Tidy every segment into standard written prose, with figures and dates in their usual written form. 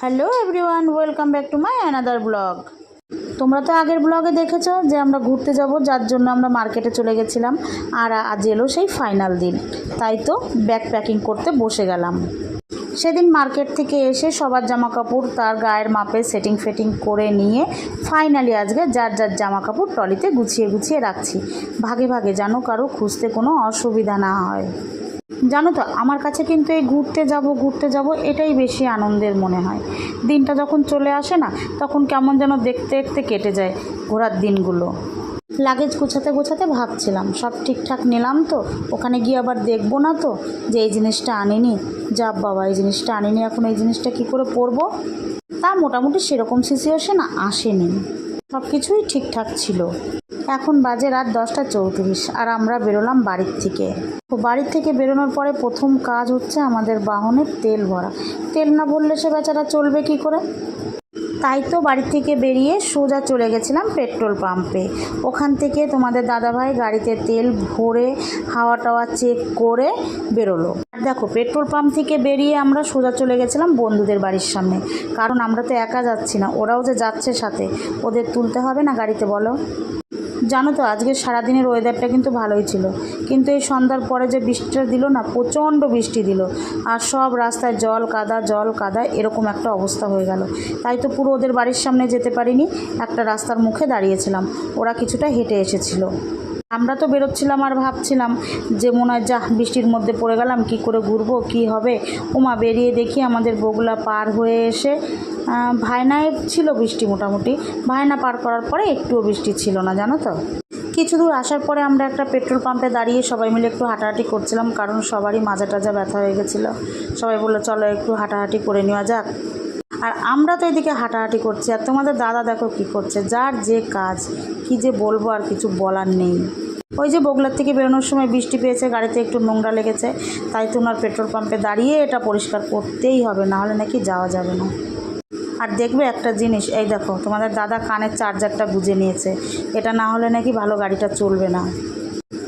Hello everyone, welcome back to my another blog. তোমরা তো আগের ব্লগে দেখেছো যে আমরা ঘুরতে যাব, যার জন্য আমরা মার্কেটে চলে গেছিলাম। আর আজ এলো সেই ফাইনাল দিন, তাই তো ব্যাগ প্যাকিং করতে বসে গেলাম। সেদিন মার্কেট থেকে এসে সবার জামা কাপড় তার গায়ের মাপে সেটিং ফেটিং করে নিয়ে ফাইনালি আজকে যার যার জামা কাপড় ট্রলিতে গুছিয়ে গুছিয়ে রাখছি, ভাগে ভাগে, যেন কারো খুঁজতে কোনো অসুবিধা না হয়। জানো তো, আমার কাছে কিন্তু এই ঘুরতে যাব এটাই বেশি আনন্দের মনে হয়। দিনটা যখন চলে আসে না, তখন কেমন যেন দেখতে দেখতে কেটে যায় ঘোরার দিনগুলো। লাগেজ গোছাতে গোছাতে ভাবছিলাম সব ঠিকঠাক নিলাম তো, ওখানে গিয়ে আবার দেখবো না তো যে এই জিনিসটা আনিনি, যা বাবা এই জিনিসটা আনিনি, এখন এই জিনিসটা কী করে পরবো। তা মোটামুটি সেরকম সিচুয়েশন আসেনি, সব কিছুই ঠিকঠাক ছিল। এখন বাজে রাত 10:34 আর আমরা বেরোলাম বাড়ির থেকে। তো বাড়ির থেকে বেরোনোর পরে প্রথম কাজ হচ্ছে আমাদের বাহনের তেল ভরা। তেল না ভরলে সে বেচারা চলবে কি করে। তাই তো বাড়ি থেকে বেরিয়ে সোজা চলে গেছিলাম পেট্রোল পাম্পে। ওখান থেকে তোমাদের দাদাভাই গাড়িতে তেল ভরে হাওয়া টাওয়া চেক করে বেরোলো। আর দেখো, পেট্রোল পাম্প থেকে বেরিয়ে আমরা সোজা চলে গেছিলাম বন্ধুদের বাড়ির সামনে, কারণ আমরা তো একা যাচ্ছি না, ওরাও যে যাচ্ছে সাথে, ওদের তুলতে হবে না গাড়িতে, বলো। জানো তো, আজকে সারাদিনের ওয়েদারটা কিন্তু ভালোই ছিল, কিন্তু এই সন্ধ্যার পরে যে বৃষ্টিটা দিল না, প্রচণ্ড বৃষ্টি দিল, আর সব রাস্তায় জল কাদা এরকম একটা অবস্থা হয়ে গেল। তাই তো পুরো ওদের বাড়ির সামনে যেতে পারিনি, একটা রাস্তার মুখে দাঁড়িয়েছিলাম, ওরা কিছুটা হেঁটে এসেছিল। আমরা তো বেরোচ্ছিলাম আর ভাবছিলাম যে মনে হয় যা বৃষ্টির মধ্যে পড়ে গেলাম, কি করে ঘুরবো, কি হবে। ওমা, বেরিয়ে দেখি আমাদের বগুলা পার হয়ে এসে ভায়নায় ছিল বৃষ্টি মোটামুটি। ভায়না পার করার পরে একটুও বৃষ্টি ছিল না, জানো তো। কিছু দূর আসার পরে আমরা একটা পেট্রোল পাম্পে দাঁড়িয়ে সবাই মিলে একটু হাঁটাহাঁটি করছিলাম, কারণ সবারই মাজা টাজা ব্যথা হয়ে গেছিলো। সবাই বললো চলো একটু হাঁটাহাঁটি করে নেওয়া যাক। আর আমরা তো এদিকে হাঁটাহাঁটি করছি, আর তোমাদের দাদা দেখো কি করছে, যার যে কাজ, কি যে বলবো, আর কিছু বলার নেই। ওই যে বগুলার থেকে বেরোনোর সময় বৃষ্টি পেয়েছে, গাড়িতে একটু নোংরা লেগেছে, তাই তো ওনার পেট্রোল পাম্পে দাঁড়িয়ে এটা পরিষ্কার করতেই হবে, নাহলে নাকি যাওয়া যাবে না। আর দেখবে একটা জিনিস, এই দেখো তোমাদের দাদা কানের চার্জারটা গুঁজে নিয়েছে, এটা না হলে নাকি ভালো গাড়িটা চলবে না।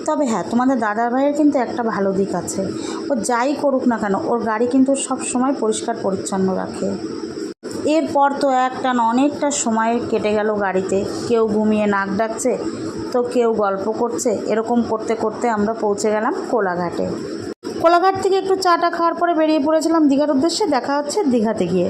তবে হ্যাঁ, তোমাদের দাদা ভাইয়ের কিন্তু একটা ভালো দিক আছে, ও যাই করুক না কেন ওর গাড়ি কিন্তু সব সময় পরিষ্কার পরিচ্ছন্ন রাখে। এরপর তো অনেকটা সময় কেটে গেল গাড়িতে, কেউ ঘুমিয়ে নাক ডাকছে তো কেউ গল্প করছে, এরকম করতে করতে আমরা পৌঁছে গেলাম কোলাঘাটে। কোলাঘাট থেকে একটু চাটা খাওয়ার পরে বেরিয়ে পড়েছিলাম দীঘার উদ্দেশ্যে, দেখা হচ্ছে দীঘাতে গিয়ে।